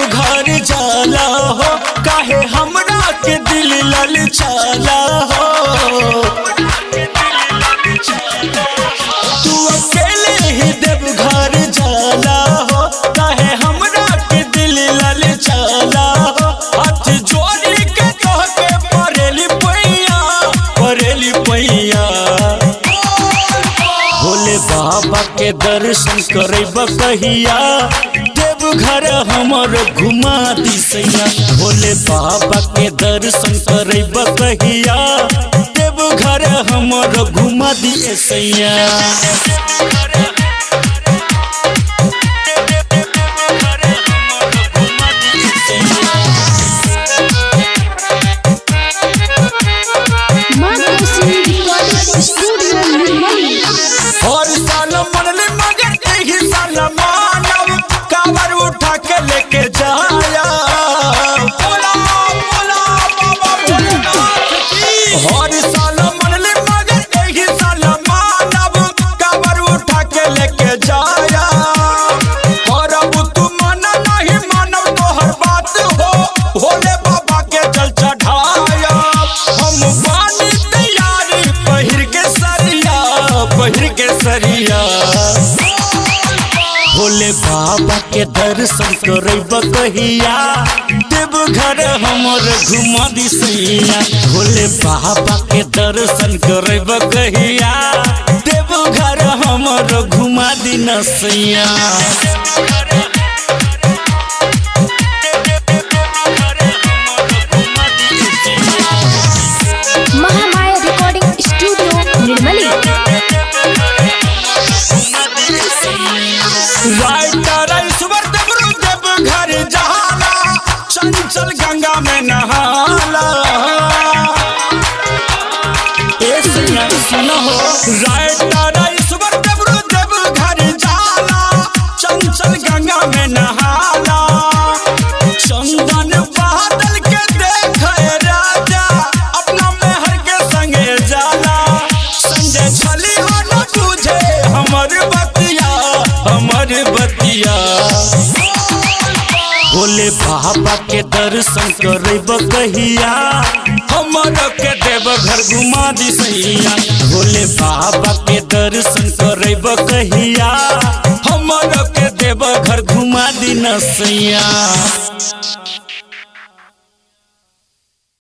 देवघर जाला हो, काहे हमरा के दिल ललचाला हो। तू अकेले ही देवघर जाला हो, काहे हमरा के दिल ललचाला हो। हाथ जोड़ी के कह के परेली पैया भोले बाबा के दर्शन करब कहिया, देवघर हमर घुमा दिसैया। भोले बाबा के दर्शन करब कहिया, देवघर हमर घुमा दिसैया। और साल मनले मगर एही साल मानव कावर उठा के लेके जाया। बोला बोला बाबा भोलेनाथ की। और साल मनले मगर एही साल मानव कावर उठा के लेके जाया। और अब तू माना नहीं मानव तोहर बात हो, भोले बाबा के जल चढ़ाया। हम बानी तैयारी पहिर के सरिया भोले बाबा के दर्शन करब कहिया, देवघर हमर घुमा दिसैया। भोले बाबा के दर्शन करब कहिया, देवघर हमर घुमा दिसैया। Mahamaya recording studio Nirmali. देवघर जाला, चंचल गंगा में नहाला। सुनो देवघर जाला, चंचल गंगा में नहाला। चंदन बादल के देखे राजा, अपना मेहर के संगे जाला। संजय छली हो न तुझे हमर बतिया भोले बाबा के दर्शन करब कहिया, हमर के देवघर घुमा दिसैया। भोले बाबा के दर्शन करब कहिया, हमर के देवघर घुमा दिसैया।